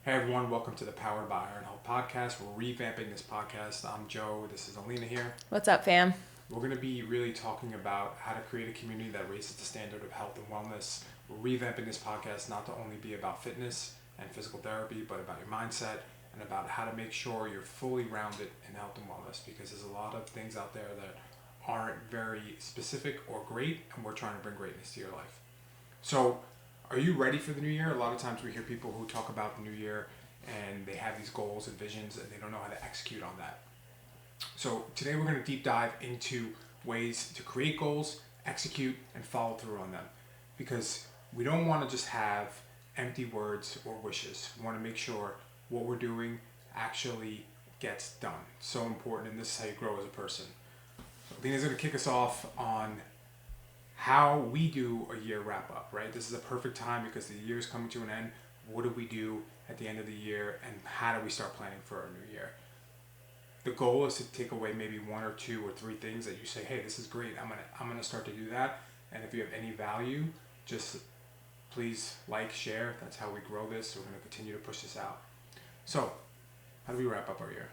Hey everyone, welcome to the Powered by Iron Health podcast. We're revamping this podcast. I'm Joe. This is Alina here. What's up, fam? We're going to be really talking about how to create a community that raises the standard of health and wellness. We're revamping this podcast not to only be about fitness and physical therapy, but about your mindset and about how to make sure you're fully rounded in health and wellness, because there's a lot of things out there that aren't very specific or great, and we're trying to bring greatness to your life. So, are you ready for the new year? A lot of times we hear people who talk about the new year and they have these goals and visions and they don't know how to execute on that. So today we're going to deep dive into ways to create goals, execute, and follow through on them. Because we don't want to just have empty words or wishes. We want to make sure what we're doing actually gets done. It's so important, and this is how you grow as a person. So Lena's going to kick us off on how we do a year wrap up, right? This is a perfect time because the year is coming to an end. What do we do at the end of the year, and how do we start planning for our new year? The goal is to take away maybe one or two or three things that you say, hey, this is great. I'm gonna start to do that. And if you have any value, just please like, share. That's how we grow this. We're gonna continue to push this out. So, how do we wrap up our year?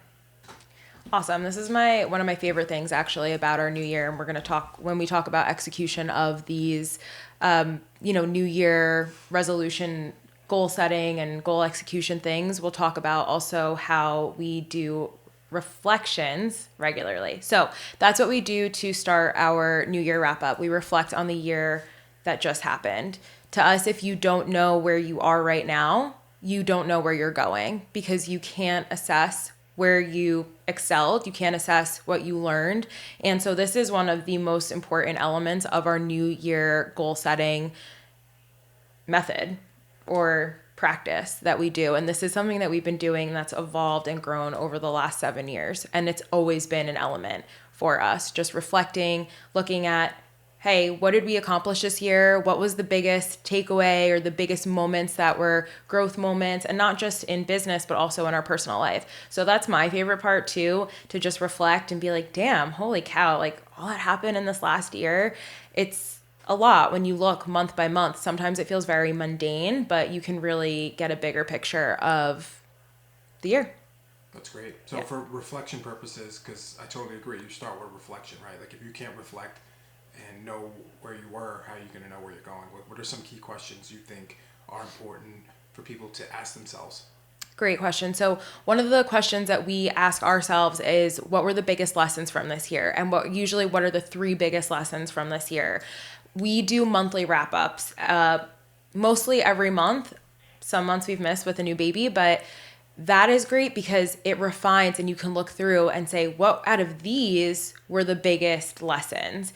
Awesome. This is one of my favorite things actually about our new year, and we're going to talk when we talk about execution of these, New Year resolution, goal setting, and goal execution things. We'll talk about also how we do reflections regularly. So that's what we do to start our new year wrap up. We reflect on the year that just happened. To us, if you don't know where you are right now, you don't know where you're going, because you can't assess where you excelled. You can't assess what you learned. And so this is one of the most important elements of our new year goal setting method or practice that we do. And this is something that we've been doing that's evolved and grown over the last 7 years. And it's always been an element for us, just reflecting, looking at, hey, what did we accomplish this year? What was the biggest takeaway or the biggest moments that were growth moments, and not just in business, but also in our personal life. So that's my favorite part too, to just reflect and be like, damn, holy cow, like all that happened in this last year. It's a lot when you look month by month. Sometimes it feels very mundane, but you can really get a bigger picture of the year. That's great. So for reflection purposes, because I totally agree, you start with reflection, right? Like if you can't reflect and know where you were, how are you going to know where you're going? What are some key questions you think are important for people to ask themselves? Great question. So one of the questions that we ask ourselves is, what were the biggest lessons from this year? And what are the 3 biggest lessons from this year? We do monthly wrap-ups, mostly every month. Some months we've missed with a new baby, but that is great because it refines, and you can look through and say, what out of these were the biggest lessons?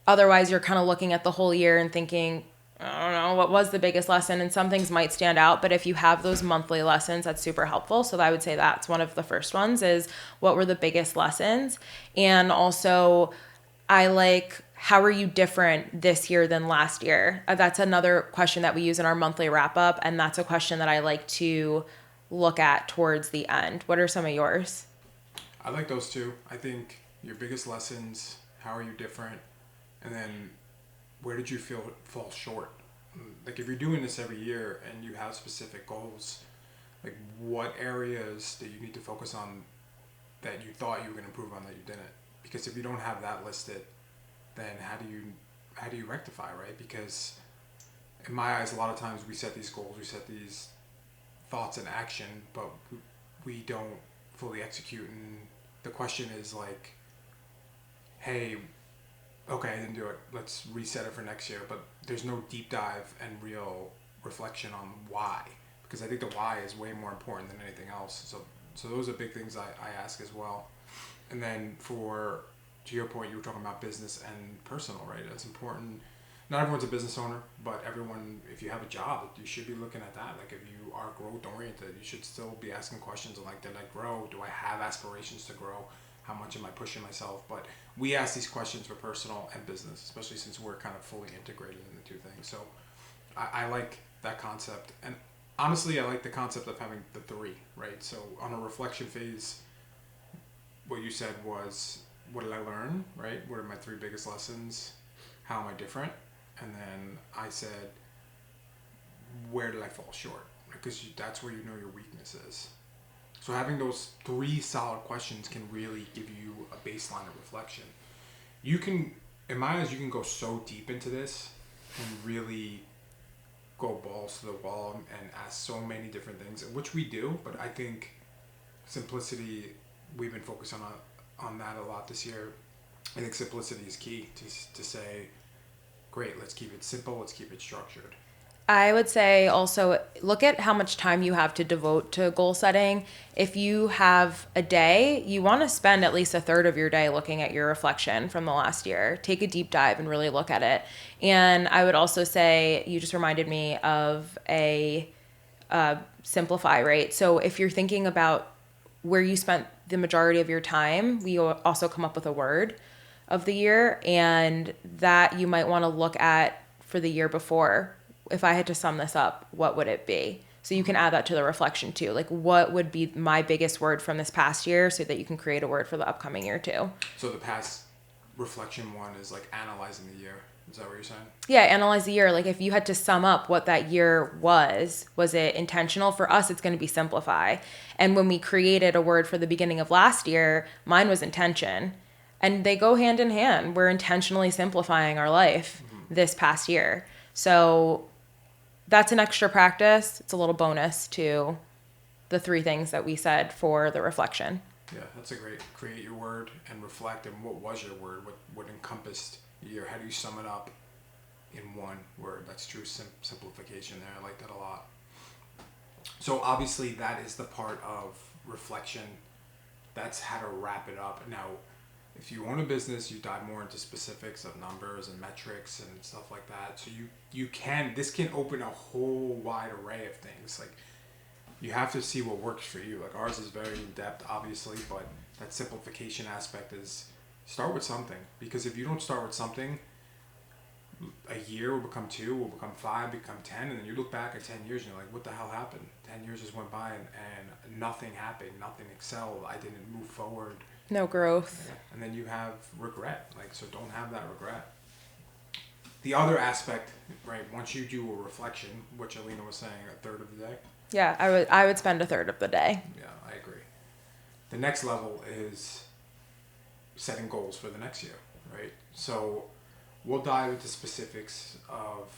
Otherwise, you're kind of looking at the whole year and thinking, I don't know, what was the biggest lesson? And some things might stand out, but if you have those monthly lessons, that's super helpful. So I would say that's one of the first ones, is what were the biggest lessons? And also, I like, how are you different this year than last year? That's another question that we use in our monthly wrap up. And that's a question that I like to look at towards the end. What are some of yours? I like those two. I think your biggest lessons, how are you different? And then where did you fall short? Like if you're doing this every year and you have specific goals, like what areas that you need to focus on that you thought you were going to improve on that you didn't? Because if you don't have that listed, then how do you rectify, right? Because in my eyes, a lot of times we set these goals, we set these thoughts in action, but we don't fully execute. And the question is like, hey, okay, I didn't do it. Let's reset it for next year. But there's no deep dive and real reflection on why, because I think the why is way more important than anything else. So those are big things I ask as well. And then to your point, you were talking about business and personal, right? It's important. Not everyone's a business owner, but everyone, if you have a job, you should be looking at that. Like if you are growth oriented, you should still be asking questions like, did I grow? Do I have aspirations to grow? How much am I pushing myself? But we ask these questions for personal and business, especially since we're kind of fully integrated in the two things. So I like that concept. And honestly, I like the concept of having the 3, right? So on a reflection phase, what you said was, what did I learn, right? What are my 3 biggest lessons? How am I different? And then I said, where did I fall short? because that's where you know your weakness is. So having those 3 solid questions can really give you a baseline of reflection. You can, in my eyes, you can go so deep into this and really go balls to the wall and ask so many different things, which we do. But I think simplicity, we've been focused on that a lot this year. I think simplicity is key to say, great, let's keep it simple, let's keep it structured. I would say also look at how much time you have to devote to goal setting. If you have a day, you want to spend at least a third of your day looking at your reflection from the last year. Take a deep dive and really look at it. And I would also say, you just reminded me of a simplify, right? So if you're thinking about where you spent the majority of your time, we also come up with a word of the year, and that you might want to look at for the year before. If I had to sum this up, what would it be? So you can add that to the reflection too. Like, what would be my biggest word from this past year, so that you can create a word for the upcoming year too. So the past reflection one is like analyzing the year. Is that what you're saying? Yeah, analyze the year. Like, if you had to sum up what that year was it intentional? For us, it's going to be simplify. And when we created a word for the beginning of last year, mine was intention. And they go hand in hand. We're intentionally simplifying our life this past year. So that's an extra practice. It's a little bonus to the 3 things that we said for the reflection. Yeah, that's a great, create your word and reflect. And what was your word? What encompassed the year? How do you sum it up in one word? That's true simplification there. I like that a lot. So obviously that is the part of reflection. That's how to wrap it up. Now, if you own a business, you dive more into specifics of numbers and metrics and stuff like that. So this can open a whole wide array of things. Like, you have to see what works for you. Like, ours is very in depth, obviously, but that simplification aspect is start with something. Because if you don't start with something, a year will become 2, will become 5, become 10, and then you look back at 10 years and you're like, what the hell happened? 10 years just went by and nothing happened, nothing excelled, I didn't move forward. No growth. Yeah. And then you have regret. Like, so don't have that regret. The other aspect, right, once you do a reflection, which Alina was saying, a third of the day. Yeah, I would spend a third of the day. Yeah, I agree. The next level is setting goals for the next year, right? So we'll dive into specifics of,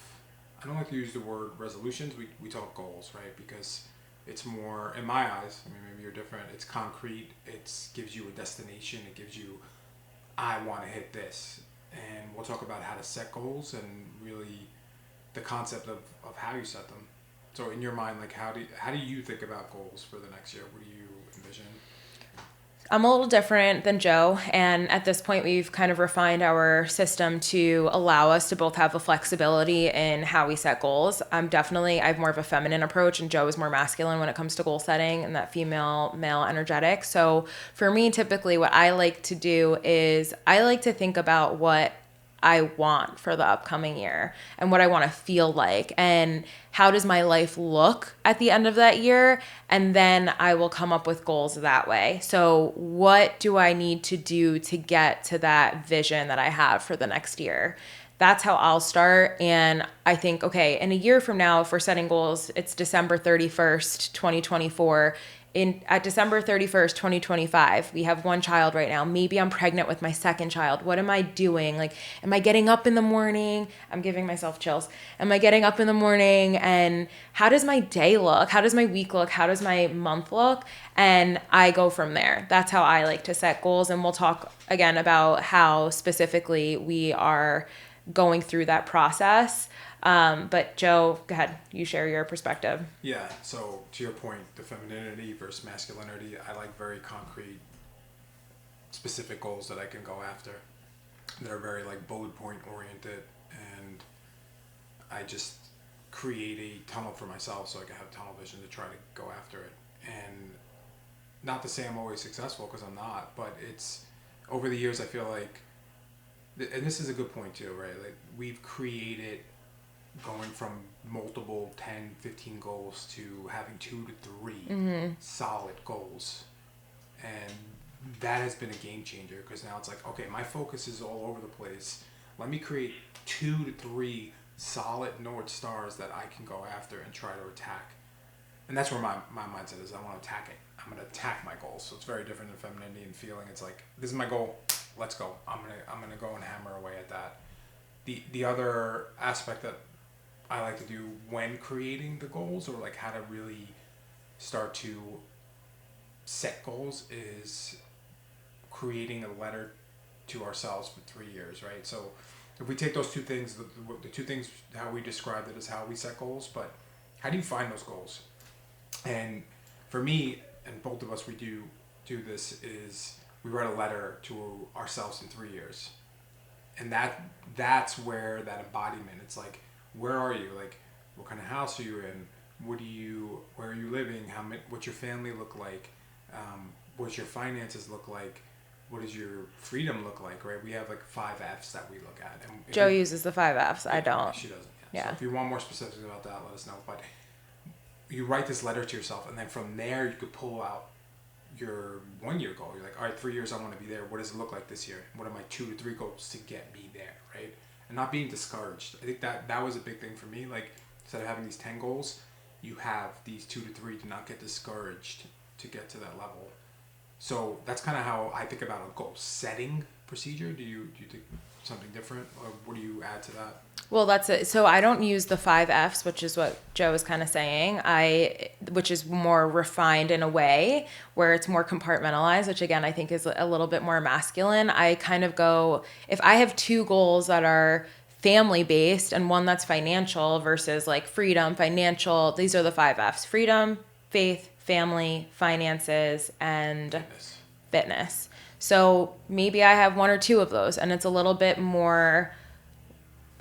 I don't like to use the word resolutions, we talk goals, right? Because it's more, in my eyes, I mean, maybe you're different, it's concrete, it gives you a destination, it gives you, I want to hit this. And we'll talk about how to set goals and really the concept of how you set them. So in your mind, like, how do you think about goals for the next year? What do you envision? I'm a little different than Joe, and at this point we've kind of refined our system to allow us to both have the flexibility in how we set goals. I have more of a feminine approach, and Joe is more masculine when it comes to goal setting, and that female male energetic. So for me, typically what I like to do is I like to think about what I want for the upcoming year and what I want to feel like, and how does my life look at the end of that year, and then I will come up with goals that way. So what do I need to do to get to that vision that I have for the next year? That's how I'll start. And I think, okay, in a year from now, if we're setting goals, it's December 31st, 2024. At December 31st, 2025, we have 1 child right now. Maybe I'm pregnant with my 2nd child. What am I doing? Like, am I getting up in the morning? I'm giving myself chills. Am I getting up in the morning? And how does my day look? How does my week look? How does my month look? And I go from there. That's how I like to set goals. And we'll talk again about how specifically we are going through that process. But Joe, go ahead. You share your perspective. Yeah. So to your point, the femininity versus masculinity, I like very concrete, specific goals that I can go after that are very like bullet point oriented, and I just create a tunnel for myself so I can have tunnel vision to try to go after it. And not to say I'm always successful, because I'm not, but it's over the years I feel like, and this is a good point too, right? Like, we've created going from multiple 10, 15 goals to having 2 to 3 solid goals. And that has been a game changer, because now it's like, okay, my focus is all over the place. Let me create 2 to 3 solid North Stars that I can go after and try to attack. and that's where my mindset is. I want to attack it. I'm going to attack my goals. So it's very different than femininity and feeling. It's like, this is my goal. Let's go. I'm gonna go and hammer away at that. The other aspect that I like to do when creating the goals, or like how to really start to set goals, is creating a letter to ourselves for 3 years, right? So if we take those two things, the two things, how we described it is how we set goals, but how do you find those goals? And for me, and both of us, we do this, is we write a letter to ourselves in 3 years. And that's where that embodiment, it's like, where are you? Like, what kind of house are you in? Where are you living? What's your family look like? What's your finances look like? What does your freedom look like, right? We have like 5 F's that we look at. And Joe uses the 5 F's. yeah, I don't. She doesn't. Yeah. So if you want more specifics about that, let us know. But you write this letter to yourself, and then from there you could pull out your 1 year goal. You're like, all right, 3 years I want to be there. What does it look like this year? What are my 2 to 3 goals to get me there, right? And not being discouraged. I think that was a big thing for me. Like, instead of having these 10 goals, you have these 2 to 3 to not get discouraged to get to that level. So that's kind of how I think about a goal setting procedure. Do you think something different, or what do you add to that? Well, that's it. So I don't use the 5 F's, which is what Joe is kind of saying. Which is more refined in a way where it's more compartmentalized, which again, I think is a little bit more masculine. I kind of go, if I have 2 goals that are family based and one that's financial versus like freedom, financial, these are the 5 F's: freedom, faith, family, finances, and fitness. So maybe I have 1 or 2 of those, and it's a little bit more,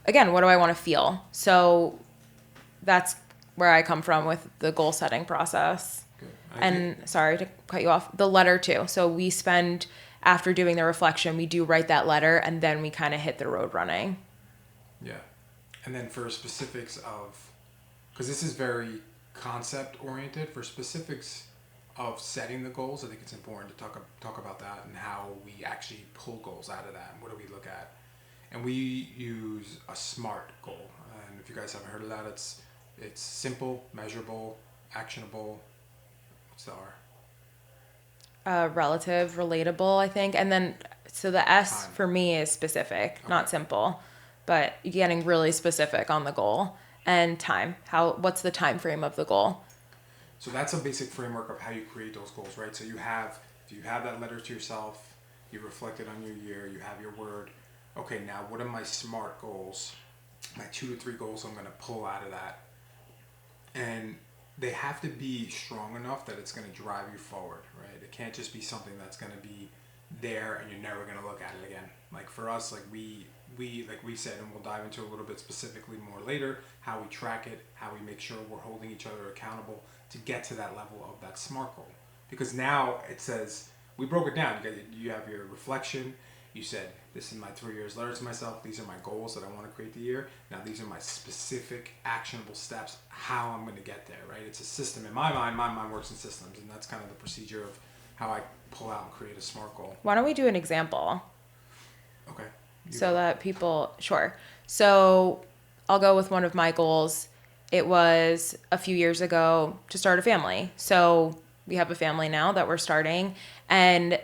again, what do I want to feel? So that's where I come from with the goal setting process. Good. And sorry to cut you off, the letter too. So we spend, after doing the reflection, we do write that letter, and then we kind of hit the road running. Yeah. And then for specifics of, because this is very concept oriented, for specifics of setting the goals, I think it's important to talk about that and how we actually pull goals out of that, and what do we look at. And we use a SMART goal. And if you guys haven't heard of that, it's simple, measurable, actionable. What's the R? Relative, relatable, I think. And then, so the S Time. for me is specific, Okay. not simple, but getting really specific on the goal. And time. What's the time frame of the goal? So that's a basic framework of how you create those goals, right? So if you have that letter to yourself, you reflected on your year, you have your word. Okay, now what are my SMART goals? My 2 to 3 goals I'm going to pull out of that. And they have to be strong enough that it's going to drive you forward, right? It can't just be something that's going to be there and you're never going to look at it again. Like for us, like we like we said, and we'll dive into a little bit specifically more later, how we track it, how we make sure we're holding each other accountable to get to that level of that SMART goal. Because now it says, we broke it down. You have your reflection. You said, this is my 3 years letter to myself. These are my goals that I want to create the year. Now these are my specific actionable steps, how I'm going to get there, right? It's a system. In my mind works in systems, and that's kind of the procedure of how I pull out and create a SMART goal. Why don't we do an example? Okay. So that people, sure. So I'll go with one of my goals. It was a few years ago to start a family. So we have a family now that we're starting, and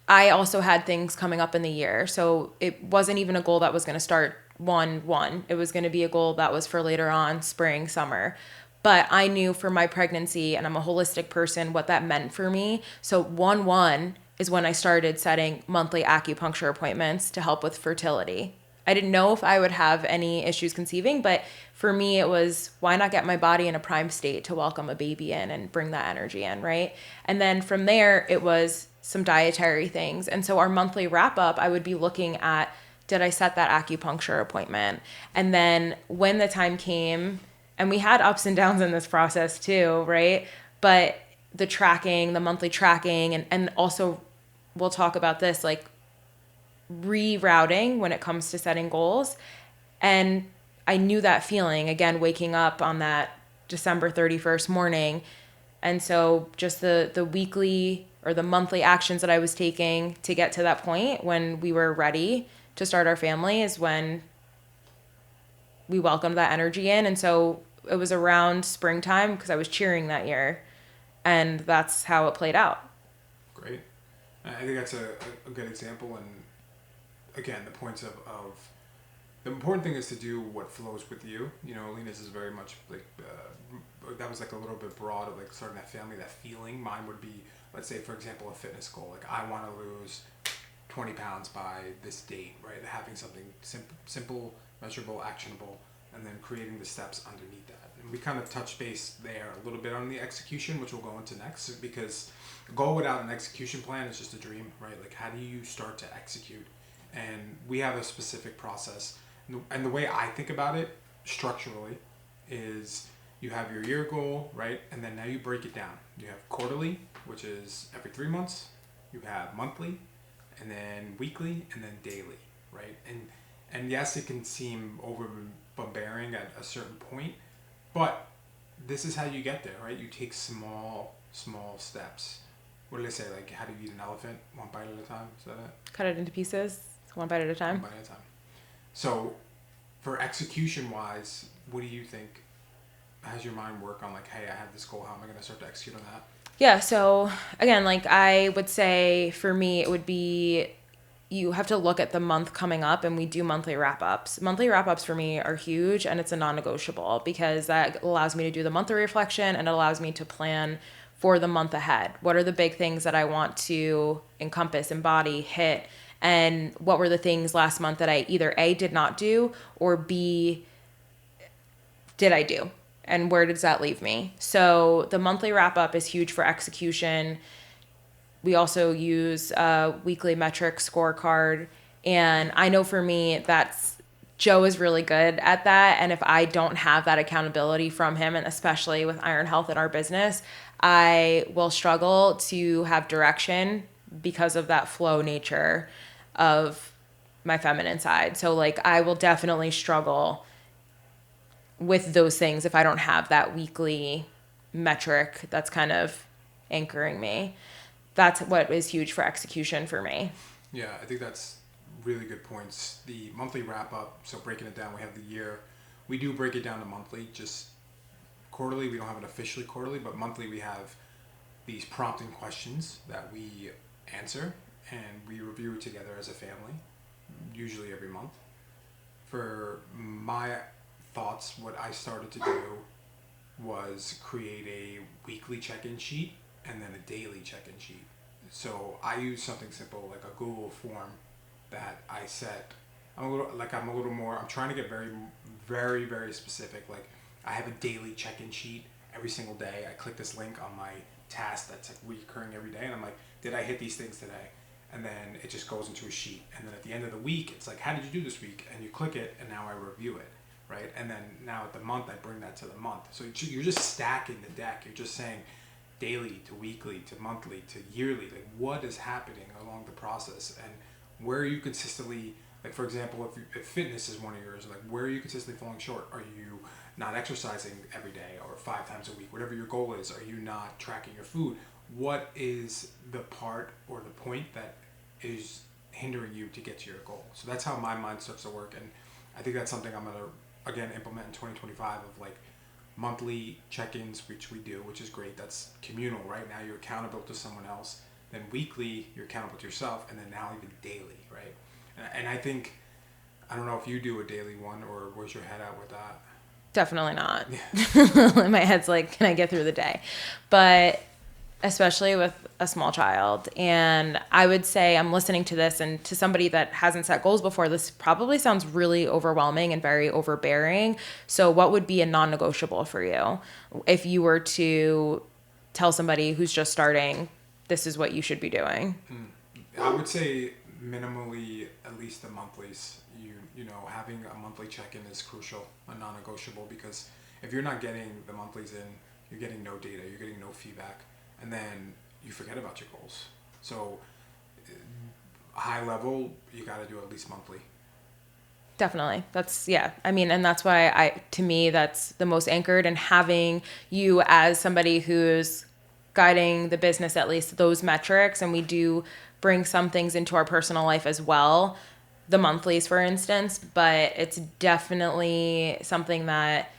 I also had things coming up in the year. So it wasn't even a goal that was going to start 1/1. It was going to be a goal that was for later on, spring, summer. But I knew for my pregnancy, and I'm a holistic person, what that meant for me. So 1/1 is when I started setting monthly acupuncture appointments to help with fertility. I didn't know if I would have any issues conceiving, but for me it was, why not get my body in a prime state to welcome a baby in and bring that energy in, right? And then from there it was some dietary things. And so our monthly wrap up, I would be looking at, did I set that acupuncture appointment? And then when the time came, and we had ups and downs in this process too, right? But the tracking, the monthly tracking, and also we'll talk about this, like rerouting when it comes to setting goals. And I knew that feeling, again, waking up on that December 31st morning. And so just the weekly or the monthly actions that I was taking to get to that point when we were ready to start our family is when we welcomed that energy in. And so it was around springtime because I was cheering that year, and that's how it played out. Great. I think that's a good example. And again, the points of the important thing is to do what flows with you. You know, Alina's is very much like that was like a little bit broad of like starting that family, that feeling. Mine would be, let's say, for example, a fitness goal. Like I want to lose 20 pounds by this date, right? Having something simple, measurable, actionable, and then creating the steps underneath that. And we kind of touch base there a little bit on the execution, which we'll go into next, because a goal without an execution plan is just a dream, right? Like how do you start to execute? And we have a specific process. And the way I think about it structurally is you have your year goal, right? And then now you break it down. You have quarterly, which is every 3 months. You have monthly, and then weekly, and then daily, right? And yes, it can seem overbearing at a certain point, but this is how you get there, right? You take small steps. What did I say? Like, how do you eat an elephant? One bite at a time? Is that it? Cut it into pieces, one bite at a time. One bite at a time. So, for execution wise, what do you think? Has your mind work on like, hey, I have this goal. How am I going to start to execute on that? Yeah. So again, like I would say for me, it would be you have to look at the month coming up, and we do monthly wrap ups. Monthly wrap ups for me are huge, and it's a non negotiable because that allows me to do the monthly reflection, and it allows me to plan for the month ahead. What are the big things that I want to encompass, embody, hit? And what were the things last month that I either A, did not do, or B, did I do? And where does that leave me? So the monthly wrap up is huge for execution. We also use a weekly metric scorecard. And I know for me, Joe is really good at that. And if I don't have that accountability from him, and especially with Iron Health in our business, I will struggle to have direction because of that flow nature of my feminine side. So like I will definitely struggle with those things if I don't have that weekly metric that's kind of anchoring me. That's what is huge for execution for me. Yeah, I think that's really good points. The monthly wrap up, so breaking it down, we have the year. We do break it down to monthly, just quarterly. We don't have it officially quarterly, but monthly we have these prompting questions that we answer and we review together as a family, usually every month. For my thoughts, what I started to do was create a weekly check-in sheet and then a daily check-in sheet. So I use something simple like a Google form that I set. I'm a little more. I'm trying to get very, very, very specific. Like I have a daily check-in sheet every single day. I click this link on my task that's like recurring every day, and I'm like, did I hit these things today? And then it just goes into a sheet. And then at the end of the week, it's like, how did you do this week? And you click it, and now I review it, right? And then now at the month, I bring that to the month. So you're just stacking the deck. You're just saying daily to weekly to monthly to yearly, like what is happening along the process, and where are you consistently, like for example, if fitness is one of yours, like where are you consistently falling short? Are you not exercising every day or 5 times a week? Whatever your goal is, are you not tracking your food? What is the part or the point that is hindering you to get to your goal? So that's how my mind starts to work, and I think that's something I'm gonna again implement in 2025 of like monthly check-ins, which we do, which is great. That's communal, right? Now you're accountable to someone else. Then weekly, you're accountable to yourself, and then now even daily, right? And I think, I don't know if you do a daily one or where's your head at with that? Definitely not. Yeah. My head's like, can I get through the day? But especially with a small child. And I would say I'm listening to this, and to somebody that hasn't set goals before, this probably sounds really overwhelming and very overbearing. So what would be a non-negotiable for you if you were to tell somebody who's just starting, this is what you should be doing? I would say minimally at least the monthlies. You know, having a monthly check-in is crucial, a non-negotiable, because if you're not getting the monthlies in, you're getting no data, you're getting no feedback, and then you forget about your goals. So high level, you got to do at least monthly. Definitely. That's, yeah. I mean, and that's why to me, that's the most anchored, and having you as somebody who's guiding the business, at least those metrics. And we do bring some things into our personal life as well, the monthlies, for instance, but it's definitely something that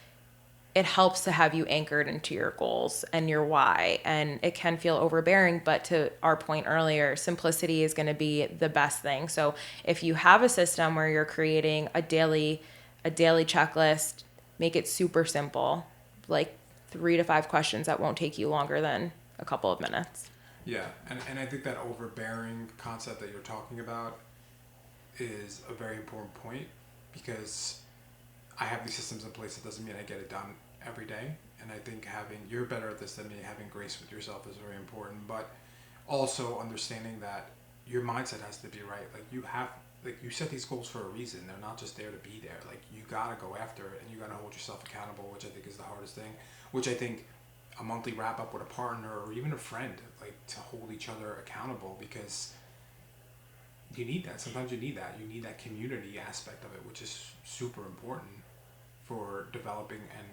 it helps to have you anchored into your goals and your why. And it can feel overbearing, but to our point earlier, simplicity is going to be the best thing. So if you have a system where you're creating a daily checklist, make it super simple, like 3 to 5 questions that won't take you longer than a couple of minutes. Yeah, and I think that overbearing concept that you're talking about is a very important point because I have these systems in place. It doesn't mean I get it done every day. And I think you're better at this than me, having grace with yourself is very important. But also understanding that your mindset has to be right. Like you set these goals for a reason. They're not just there to be there. Like you gotta go after it and you gotta hold yourself accountable, which I think is the hardest thing. Which I think a monthly wrap up with a partner or even a friend, like to hold each other accountable because you need that. Sometimes you need that. You need that community aspect of it, which is super important for developing and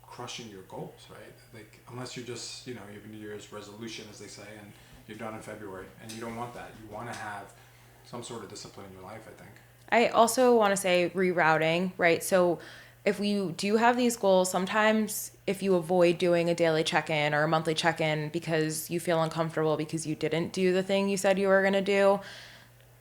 crushing your goals, right? Like, unless you're just, you have a New Year's resolution, as they say, and you're done in February, and you don't want that. You want to have some sort of discipline in your life, I think. I also want to say rerouting, right? So if you do have these goals, sometimes if you avoid doing a daily check-in or a monthly check-in because you feel uncomfortable because you didn't do the thing you said you were going to do,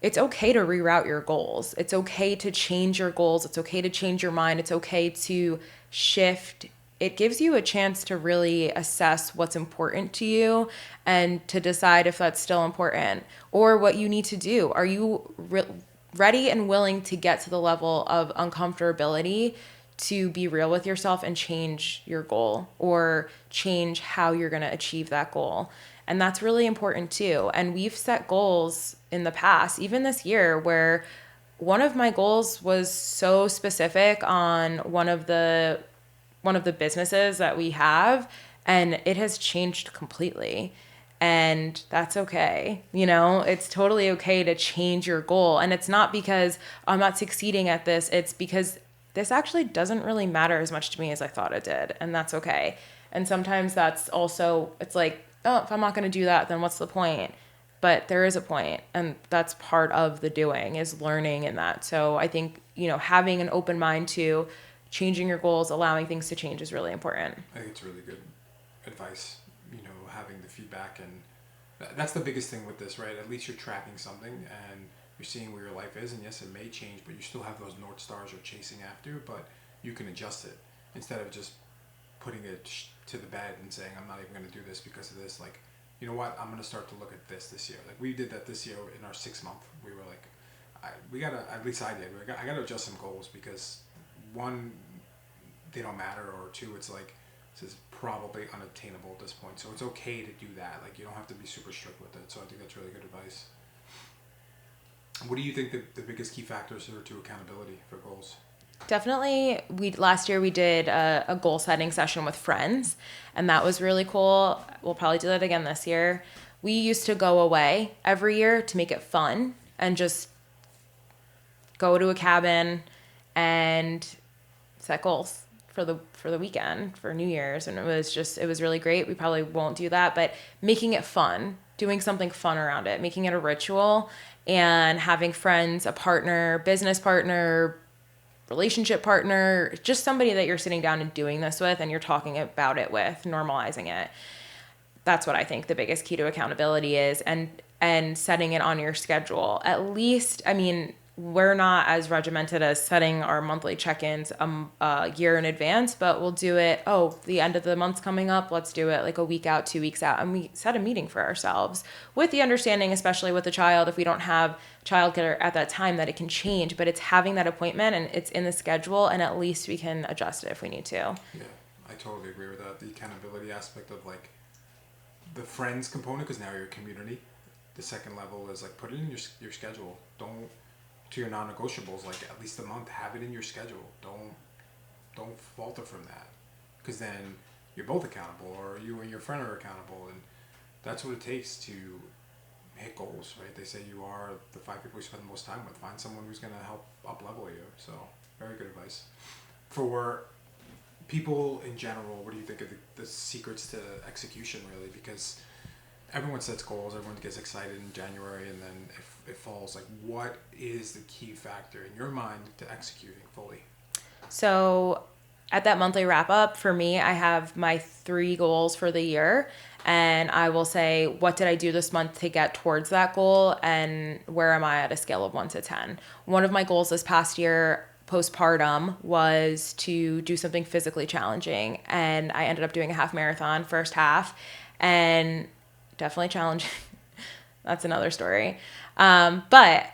it's okay to reroute your goals. It's okay to change your goals. It's okay to change your mind. It's okay to shift. It gives you a chance to really assess what's important to you and to decide if that's still important or what you need to do. Are you ready and willing to get to the level of uncomfortability to be real with yourself and change your goal or change how you're going to achieve that goal? And that's really important too. And we've set goals in the past, even this year, where one of my goals was so specific on one of the businesses that we have, and it has changed completely. And that's okay. It's totally okay to change your goal. And it's not because I'm not succeeding at this. It's because this actually doesn't really matter as much to me as I thought it did. And that's okay. And sometimes that's also, it's like, oh, if I'm not going to do that, then what's the point? But there is a point, and that's part of the doing is learning in that. So I think, having an open mind to changing your goals, allowing things to change is really important. I think it's really good advice, having the feedback. And that's the biggest thing with this, right? At least you're tracking something and you're seeing where your life is. And yes, it may change, but you still have those North Stars you're chasing after, but you can adjust it instead of just putting it to the bed and saying, I'm not even going to do this because of this. Like, you know what? I'm going to start to look at this year. Like, we did that this year in our 6 month. We were like, we got to, at least I did. I got to adjust some goals because one, they don't matter, or two, it's like, this is probably unattainable at this point. So it's okay to do that. Like, you don't have to be super strict with it. So I think that's really good advice. What do you think the biggest key factors are to accountability for goals? Definitely, last year we did a goal setting session with friends, and that was really cool. We'll probably do that again this year. We used to go away every year to make it fun and just go to a cabin and set goals for the weekend for New Year's, and it was really great. We probably won't do that, but making it fun, doing something fun around it, making it a ritual, and having friends, a partner, business partner, relationship partner, just somebody that you're sitting down and doing this with and you're talking about it with, normalizing it. That's what I think the biggest key to accountability is, and setting it on your schedule. At least, I mean, we're not as regimented as setting our monthly check-ins a year in advance, but we'll do it, the end of the month's coming up, let's do it like a week out, 2 weeks out, and we set a meeting for ourselves with the understanding, especially with a child, if we don't have childcare at that time, that it can change, but it's having that appointment and it's in the schedule, and at least we can adjust it if we need to. Yeah, I totally agree with that. The accountability aspect of like the friends component, because now you're a community. The second level is like put it in your schedule. Don't, to your non-negotiables, like at least a month, have it in your schedule. Don't falter from that, because then you're both accountable, or you and your friend are accountable, and that's what it takes to hit goals, right? They say you are the 5 people you spend the most time with. Find someone who's going to help up level you. So very good advice. For people in general, what do you think are the secrets to execution, really? Because everyone sets goals, everyone gets excited in January, and then if it falls, like, what is the key factor in your mind to executing fully? So at that monthly wrap up, for me, I have my 3 goals for the year. And I will say, what did I do this month to get towards that goal? And where am I at a scale of 1 to 10? One of my goals this past year, postpartum, was to do something physically challenging. And I ended up doing a half marathon, first half, and definitely challenging. That's another story. But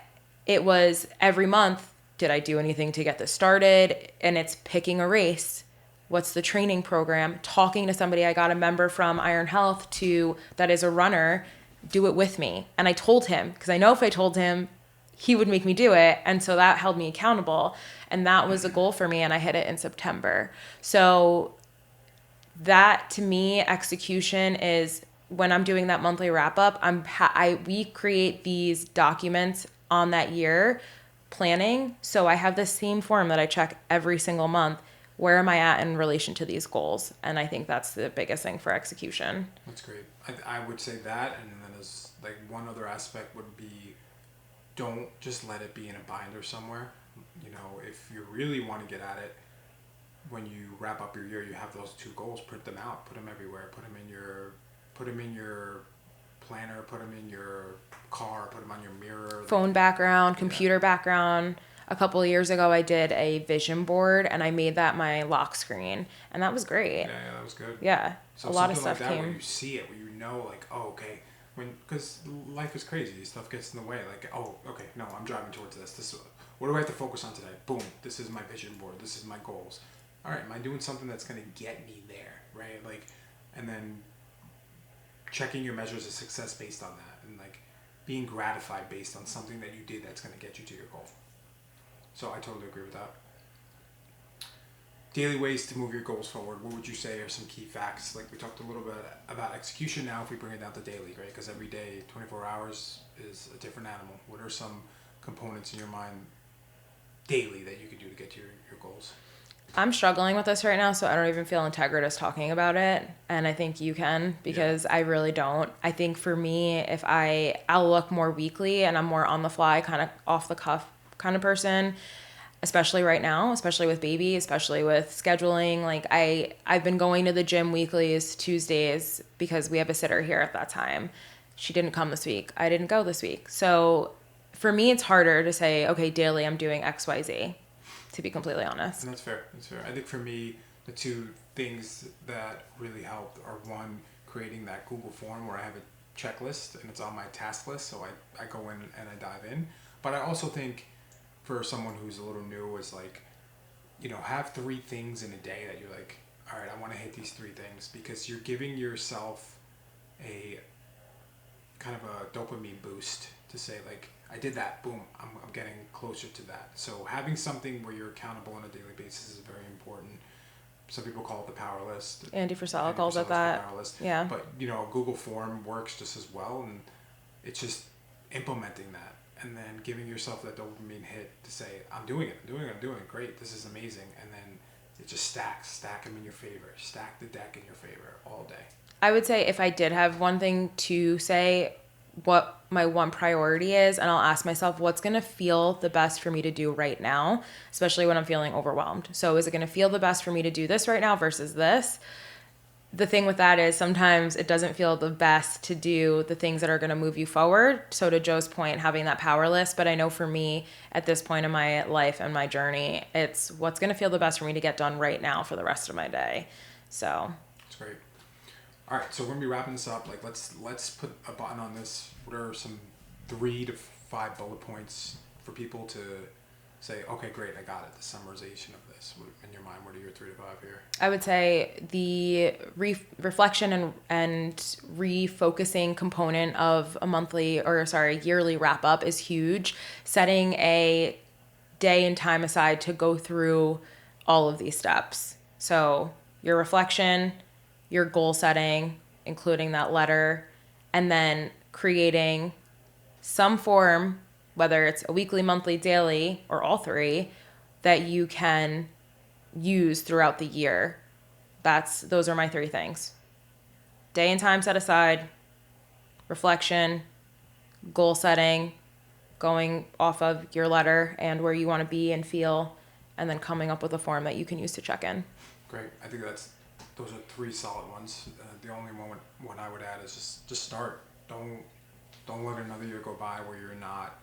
it was every month, did I do anything to get this started? And it's picking a race. What's the training program? Talking to somebody I got a member from Iron Health to that is a runner, do it with me. And I told him, because I know if I told him, he would make me do it. And so that held me accountable. And that was a goal for me. And I hit it in September. So that to me, execution is when I'm doing that monthly wrap up, we create these documents on that year planning. So I have the same form that I check every single month. Where am I at in relation to these goals? And I think that's the biggest thing for execution. That's great. I would say that, and then as like one other aspect would be, don't just let it be in a binder somewhere. You know, if you really want to get at it, when you wrap up your year, you have those 2 goals. Print them out. Put them everywhere. Put them in your planner. Put them in your car. Put them on your mirror. Phone background, computer background. A couple of years ago, I did a vision board, and I made that my lock screen, and that was great. Yeah, that was good. Yeah, so a lot of something stuff like that came. where you see it, where you know, like, oh, okay, because life is crazy. Stuff gets in the way. Like, oh, okay, no, I'm driving towards this. What do I have to focus on today? Boom, this is my vision board. This is my goals. All right, am I doing something that's gonna get me there, right? Like, and then checking your measures of success based on that, and like being gratified based on something that you did that's gonna get you to your goal. So I totally agree with that. Daily ways to move your goals forward. What would you say are some key facts? Like we talked a little bit about execution now, if we bring it down to daily, right? Because every day, 24 hours is a different animal. What are some components in your mind daily that you could do to get to your goals? I'm struggling with this right now, so I don't even feel integritous talking about it. And I think you can, because I really don't. I think for me, if I'll look more weekly and I'm more on the fly, kind of off the cuff kind of person, especially right now, especially with baby, especially with scheduling. Like I've been going to the gym weeklies, Tuesdays, because we have a sitter here at that time. She didn't come this week. I didn't go this week. So for me, it's harder to say, okay, daily I'm doing XYZ, to be completely honest. And that's fair. That's fair. I think for me, the 2 things that really helped are, one, creating that Google form where I have a checklist and it's on my task list. So I go in and I dive in. But I also think for someone who's a little new is like, you know, have 3 things in a day that you're like, all right, I want to hit these 3 things, because you're giving yourself a kind of a dopamine boost to say like, I did that, boom, I'm getting closer to that. So having something where you're accountable on a daily basis is very important. Some people call it the power list. Andy Frisella calls it that. Yeah. But, you know, a Google form works just as well, and it's just implementing that and then giving yourself that dopamine hit to say, I'm doing it, great, this is amazing. And then it just stack them in your favor, stack the deck in your favor all day. I would say if I did have one thing to say, what my one priority is, and I'll ask myself, what's going to feel the best for me to do right now, especially when I'm feeling overwhelmed. So is it going to feel the best for me to do this right now versus this? The thing with that is sometimes it doesn't feel the best to do the things that are going to move you forward. So to Joe's point, having that power list. But I know for me at this point in my life and my journey, it's what's going to feel the best for me to get done right now for the rest of my day. So that's great. All right, so we're gonna be wrapping this up. Like, let's put a button on this. What are some 3 to 5 bullet points for people to say, okay, great, I got it. The summarization of this. In your mind, what are your 3 to 5 here? I would say the reflection and refocusing component of a yearly wrap up is huge. Setting a day and time aside to go through all of these steps. So your reflection, your goal setting, including that letter, and then creating some form, whether it's a weekly, monthly, daily, or all 3, that you can use throughout the year. Those are my 3 things. Day and time set aside, reflection, goal setting, going off of your letter and where you want to be and feel, and then coming up with a form that you can use to check in. Great. I think those are three solid ones. The only one I would add is just start. Don't let another year go by where you're not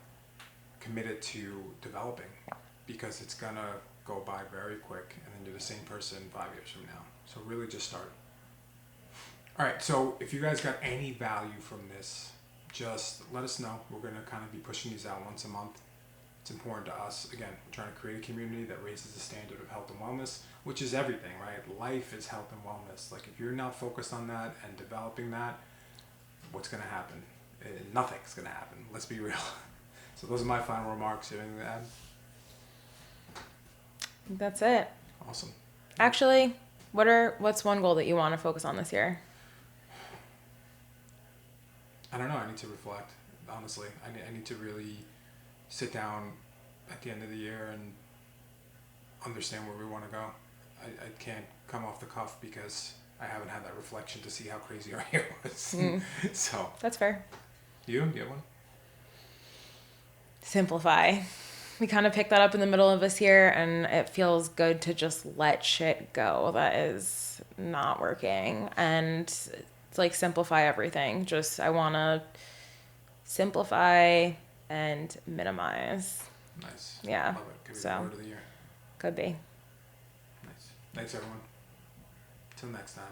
committed to developing, because it's gonna go by very quick, and then you're the same person 5 years from now. So really, just start. All right. So if you guys got any value from this, just let us know. We're gonna kind of be pushing these out once a month. It's important to us. Again, we're trying to create a community that raises the standard of health and wellness, which is everything, right? Life is health and wellness. Like, if you're not focused on that and developing that, what's going to happen? Nothing's going to happen. Let's be real. So those are my final remarks. You have anything to add? That's it. Awesome. Actually, what's one goal that you want to focus on this year? I don't know. I need to reflect, honestly. I need to really sit down at the end of the year and understand where we want to go. I can't come off the cuff because I haven't had that reflection to see how crazy our year was. So That's fair. you have one? Simplify. We kind of picked that up in the middle of this year, and it feels good to just let shit go that is not working. And it's like, simplify everything. I want to simplify and minimize. Nice. Yeah. Love it. Could be So, the word of the year. could be. Nice. Thanks, everyone. Till next time.